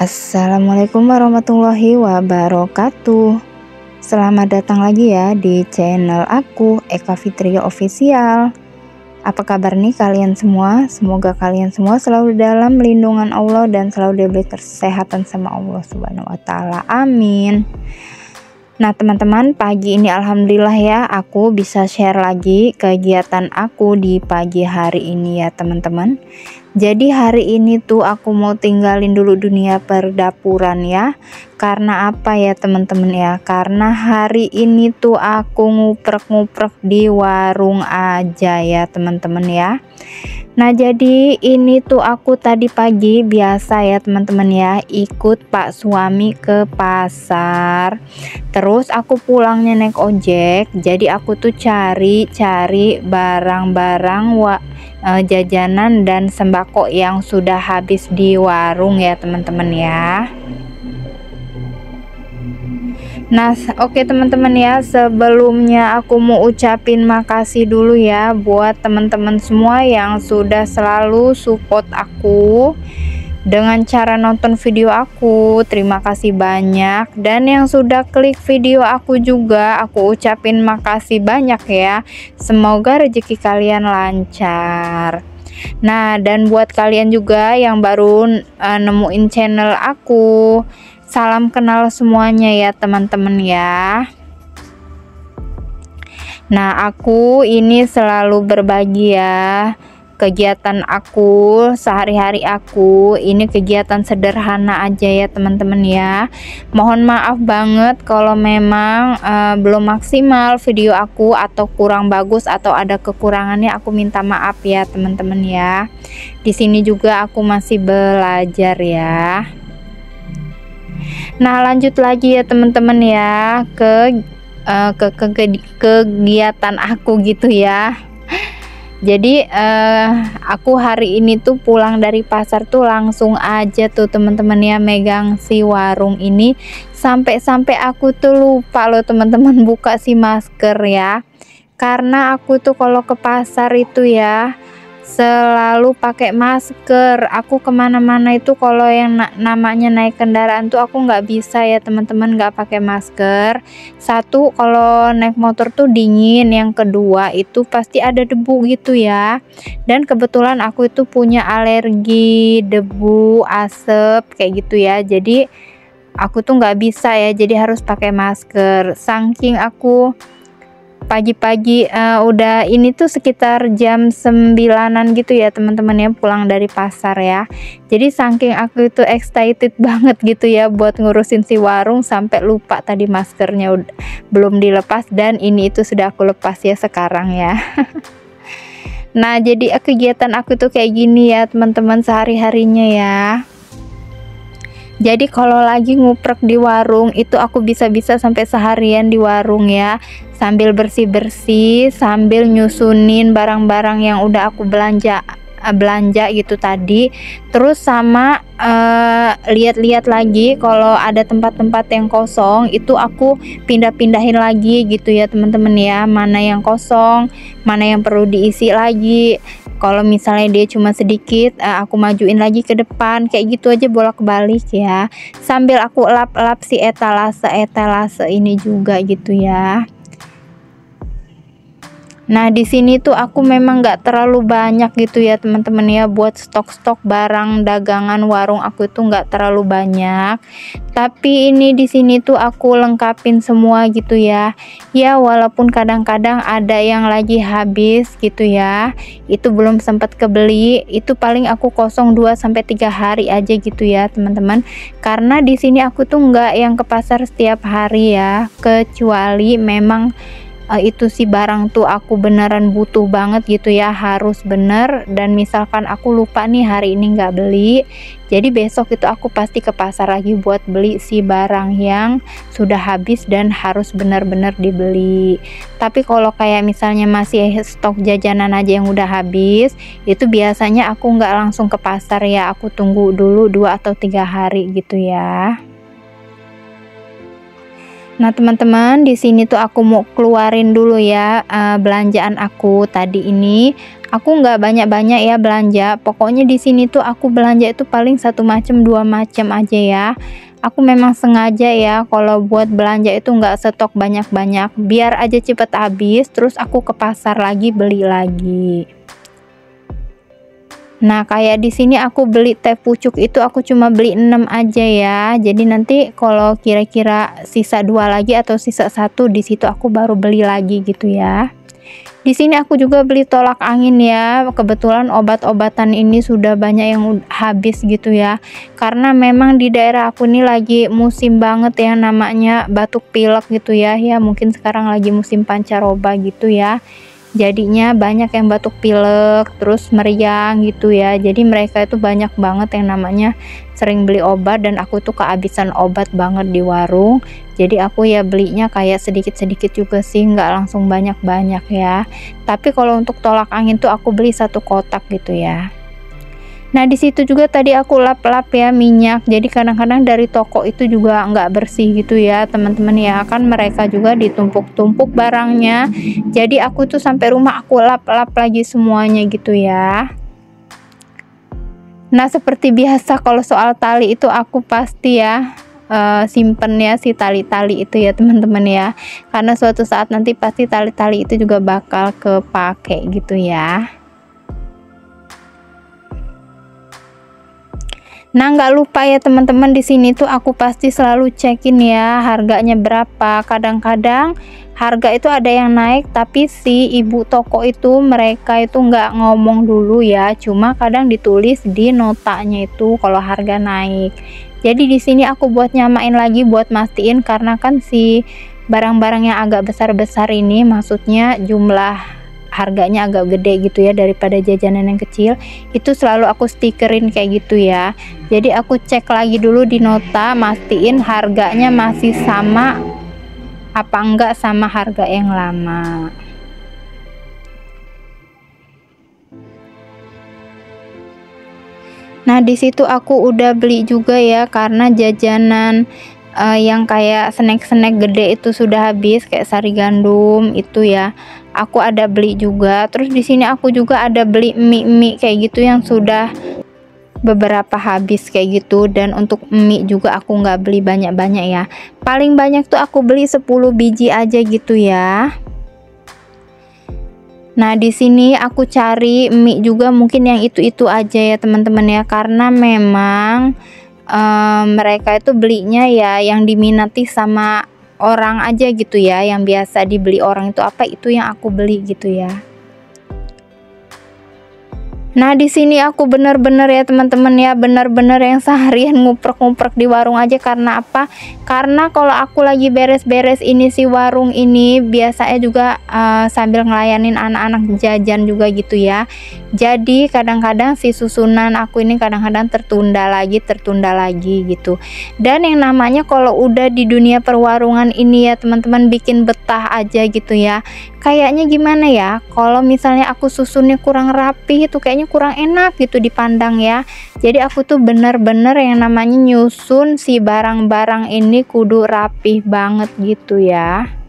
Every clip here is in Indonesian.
Assalamualaikum warahmatullahi wabarakatuh. Selamat datang lagi ya di channel aku, Eka Fitria Official. Apa kabar nih kalian semua? Semoga kalian semua selalu dalam lindungan Allah dan selalu diberi kesehatan sama Allah Subhanahu wa taala. Amin. Nah teman-teman, pagi ini alhamdulillah ya aku bisa share lagi kegiatan aku di pagi hari ini ya teman-teman. Jadi hari ini tuh aku mau tinggalin dulu dunia perdapuran ya. Karena apa ya teman-teman ya? Karena hari ini tuh aku nguprek-nguprek di warung aja ya teman-teman ya. Nah jadi ini tuh aku tadi pagi biasa ya teman-teman ya, ikut pak suami ke pasar. Terus aku pulangnya naik ojek. Jadi aku tuh cari barang-barang jajanan dan sembako yang sudah habis di warung ya teman-teman ya. Nah oke teman-teman ya, sebelumnya aku mau ucapin makasih dulu ya buat teman-teman semua yang sudah selalu support aku dengan cara nonton video aku. Terima kasih banyak, dan yang sudah klik video aku juga aku ucapin makasih banyak ya. Semoga rezeki kalian lancar. Nah dan buat kalian juga yang baru nemuin channel aku, salam kenal semuanya ya teman-teman ya. Nah aku ini selalu berbagi ya kegiatan aku sehari-hari aku. Ini kegiatan sederhana aja ya teman-teman ya. Mohon maaf banget kalau memang belum maksimal video aku atau kurang bagus atau ada kekurangannya, aku minta maaf ya teman-teman ya. Di sini juga aku masih belajar ya. Nah lanjut lagi ya teman-teman ya ke kegiatan aku gitu ya. Jadi aku hari ini tuh pulang dari pasar tuh langsung aja tuh teman-teman ya megang si warung ini, sampai aku tuh lupa loh teman-teman buka si masker ya. Karena aku tuh kalau ke pasar itu ya selalu pakai masker. Aku kemana-mana itu kalau yang namanya naik kendaraan tuh aku nggak bisa ya teman-teman nggak pakai masker. Satu, kalau naik motor tuh dingin, yang kedua itu pasti ada debu gitu ya. Dan kebetulan aku itu punya alergi debu, asap kayak gitu ya. Jadi aku tuh nggak bisa ya, jadi harus pakai masker. Saking aku pagi-pagi udah ini tuh sekitar jam 9-an gitu ya teman-teman ya, pulang dari pasar ya. Jadi saking aku itu excited banget gitu ya buat ngurusin si warung, sampai lupa tadi maskernya belum dilepas, dan ini itu sudah aku lepas ya sekarang ya. Nah jadi kegiatan aku tuh kayak gini ya teman-teman sehari-harinya ya. Jadi kalau lagi nguprek di warung itu aku bisa-bisa sampai seharian di warung ya, sambil bersih-bersih, sambil nyusunin barang-barang yang udah aku belanja gitu tadi. Terus sama lihat-lihat lagi kalau ada tempat-tempat yang kosong itu aku pindah-pindahin lagi gitu ya teman-teman ya, mana yang kosong, mana yang perlu diisi lagi. Kalau misalnya dia cuma sedikit, aku majuin lagi ke depan, kayak gitu aja bolak-balik ya. Sambil aku lap-lap si etalase ini juga gitu ya. Nah di sini tuh aku memang nggak terlalu banyak gitu ya teman-teman ya, buat stok barang dagangan warung aku itu nggak terlalu banyak. Tapi ini di sini tuh aku lengkapin semua gitu ya. Ya walaupun kadang-kadang ada yang lagi habis gitu ya, itu belum sempat kebeli, itu paling aku kosong 2-3 hari aja gitu ya teman-teman. Karena di sini aku tuh nggak yang ke pasar setiap hari ya, kecuali memang itu si barang tuh aku beneran butuh banget gitu ya, harus bener. Dan misalkan aku lupa nih hari ini nggak beli, jadi besok itu aku pasti ke pasar lagi buat beli si barang yang sudah habis dan harus benar-benar dibeli. Tapi kalau kayak misalnya masih stok jajanan aja yang udah habis, itu biasanya aku nggak langsung ke pasar ya, aku tunggu dulu 2 atau 3 hari gitu ya. Nah, teman-teman, di sini tuh aku mau keluarin dulu ya belanjaan aku tadi ini. Aku nggak banyak-banyak ya belanja. Pokoknya di sini tuh aku belanja itu paling satu macam, dua macam aja ya. Aku memang sengaja ya kalau buat belanja itu nggak stok banyak-banyak, biar aja cepet habis, terus aku ke pasar lagi beli lagi. Nah, kayak di sini aku beli teh pucuk itu aku cuma beli 6 aja ya. Jadi nanti kalau kira-kira sisa 2 lagi atau sisa 1 di situ aku baru beli lagi gitu ya. Di sini aku juga beli tolak angin ya. Kebetulan obat-obatan ini sudah banyak yang habis gitu ya. Karena memang di daerah aku ini lagi musim banget ya, namanya batuk pilek gitu ya. Ya mungkin sekarang lagi musim pancaroba gitu ya. Jadinya banyak yang batuk pilek, terus meriang gitu ya. Jadi mereka itu banyak banget yang namanya sering beli obat, dan aku tuh kehabisan obat banget di warung. Jadi aku ya belinya kayak sedikit-sedikit juga sih, nggak langsung banyak-banyak ya. Tapi kalau untuk tolak angin tuh aku beli 1 kotak gitu ya. Nah, di situ juga tadi aku lap-lap ya minyak. Jadi kadang-kadang dari toko itu juga nggak bersih gitu ya, teman-teman ya. Kan mereka juga ditumpuk-tumpuk barangnya. Jadi aku tuh sampai rumah aku lap-lap lagi semuanya gitu ya. Nah, seperti biasa kalau soal tali itu aku pasti ya simpen ya si tali-tali itu ya, teman-teman ya. Karena suatu saat nanti pasti tali-tali itu juga bakal kepake gitu ya. Nah, nggak lupa ya teman-teman, di sini tuh aku pasti selalu cekin ya harganya berapa. Kadang-kadang harga itu ada yang naik, tapi si ibu toko itu mereka itu nggak ngomong dulu ya, cuma kadang ditulis di notanya itu kalau harga naik. Jadi di sini aku buat nyamain lagi buat mastiin, karena kan si barang-barang yang agak besar-besar ini, maksudnya jumlah harganya agak gede gitu ya daripada jajanan yang kecil, itu selalu aku stikerin kayak gitu ya. Jadi aku cek lagi dulu di nota, mastiin harganya masih sama apa enggak sama harga yang lama. Nah, di situ aku udah beli juga ya, karena jajanan yang kayak snack-snack gede itu sudah habis, kayak sari gandum itu ya. Aku ada beli juga. Terus di sini aku juga ada beli mie kayak gitu yang sudah beberapa habis kayak gitu. Dan untuk mie juga aku nggak beli banyak-banyak ya. Paling banyak tuh aku beli 10 biji aja gitu ya. Nah, di sini aku cari mie juga mungkin yang itu-itu aja ya teman-teman ya, karena memang mereka itu belinya ya yang diminati sama orang aja gitu ya, yang biasa dibeli orang itu apa, itu yang aku beli gitu ya. Nah, di sini aku bener-bener ya teman-teman ya, bener-bener yang seharian nguprek-nguprek di warung aja. Karena apa? Karena kalau aku lagi beres-beres ini si warung ini, biasanya juga sambil ngelayanin anak-anak jajan juga gitu ya. Jadi kadang-kadang si susunan aku ini kadang-kadang tertunda lagi gitu. Dan yang namanya kalau udah di dunia perwarungan ini ya teman-teman, bikin betah aja gitu ya. Kayaknya gimana ya, kalau misalnya aku susunnya kurang rapi itu kayaknya kurang enak gitu dipandang ya. Jadi aku tuh bener-bener yang namanya nyusun si barang-barang ini kudu rapih banget gitu ya.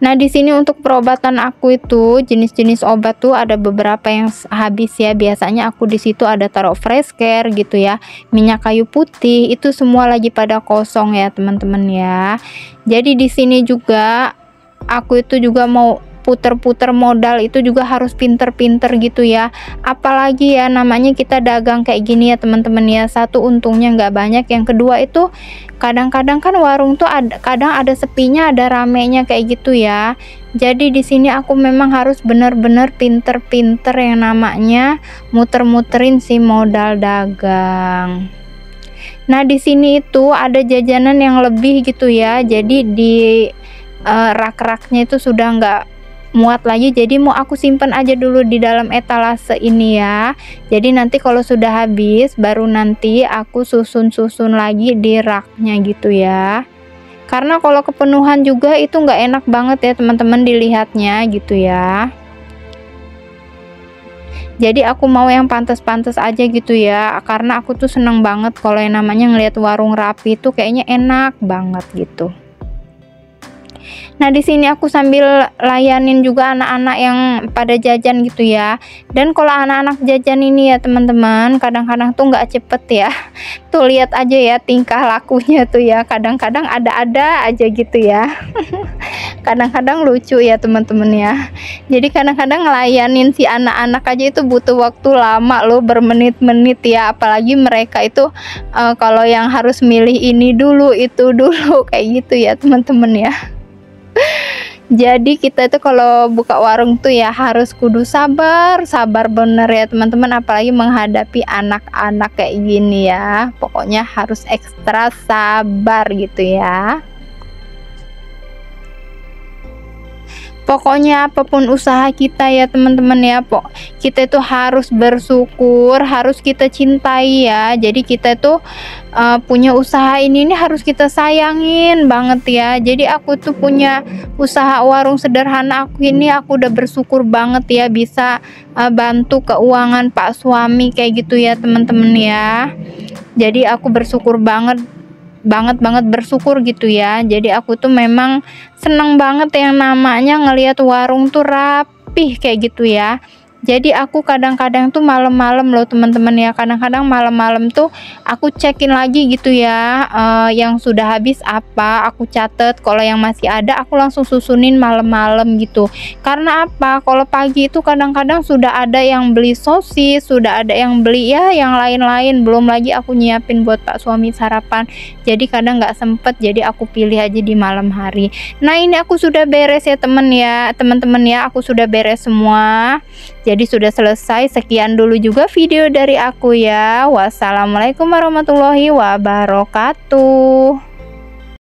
Nah, di sini untuk perobatan aku itu jenis-jenis obat tuh ada beberapa yang habis ya. Biasanya aku di situ ada taruh fresh care gitu ya, minyak kayu putih, itu semua lagi pada kosong ya teman-teman ya. Jadi di sini juga aku itu juga mau puter-puter modal, itu juga harus pinter-pinter gitu ya. Apalagi ya namanya kita dagang kayak gini ya teman-teman ya. Satu, untungnya nggak banyak. Yang kedua itu kadang-kadang kan warung tuh kadang ada sepinya, ada ramenya kayak gitu ya. Jadi di sini aku memang harus bener-bener pinter-pinter yang namanya muter-muterin si modal dagang. Nah, di sini itu ada jajanan yang lebih gitu ya. Jadi di rak-raknya itu sudah nggak muat lagi, jadi mau aku simpan aja dulu di dalam etalase ini ya. Jadi nanti kalau sudah habis baru nanti aku susun-susun lagi di raknya gitu ya. Karena kalau kepenuhan juga itu nggak enak banget ya teman-teman dilihatnya gitu ya. Jadi aku mau yang pantas-pantas aja gitu ya, karena aku tuh seneng banget kalau yang namanya ngelihat warung rapi itu kayaknya enak banget gitu. Nah, di sini aku sambil layanin juga anak-anak yang pada jajan gitu ya. Dan kalau anak-anak jajan ini ya teman-teman, kadang-kadang tuh nggak cepet ya. Tuh lihat aja ya tingkah lakunya tuh ya. Kadang-kadang ada-ada aja gitu ya. Kadang-kadang lucu ya teman-teman ya. Jadi kadang-kadang ngelayanin si anak-anak aja itu butuh waktu lama loh, bermenit-menit ya. Apalagi mereka itu kalau yang harus milih ini dulu, itu dulu kayak gitu ya teman-teman ya. Jadi kita itu kalau buka warung tuh ya harus kudu sabar bener ya teman-teman, apalagi menghadapi anak-anak kayak gini ya. Pokoknya harus ekstra sabar gitu ya. Pokoknya apapun usaha kita ya teman-teman ya, kita itu harus bersyukur, harus kita cintai ya. Jadi kita tuh punya usaha ini harus kita sayangin banget ya. Jadi aku tuh punya usaha warung sederhana aku ini, aku udah bersyukur banget ya bisa bantu keuangan Pak suami kayak gitu ya teman-teman ya. Jadi aku bersyukur banget bersyukur gitu ya. Jadi aku tuh memang seneng banget yang namanya ngelihat warung tuh rapih kayak gitu ya. Jadi aku kadang-kadang tuh malam-malam loh teman-teman ya, kadang-kadang malam-malam tuh aku cekin lagi gitu ya, yang sudah habis apa aku catet, kalau yang masih ada aku langsung susunin malam-malam gitu. Karena apa, kalau pagi itu kadang-kadang sudah ada yang beli sosis, sudah ada yang beli ya yang lain-lain, belum lagi aku nyiapin buat Pak suami sarapan. Jadi kadang nggak sempet, jadi aku pilih aja di malam hari. Nah, ini aku sudah beres ya teman-teman ya, aku sudah beres semua. Jadi sudah selesai. Sekian dulu juga video dari aku ya. Wassalamualaikum warahmatullahi wabarakatuh.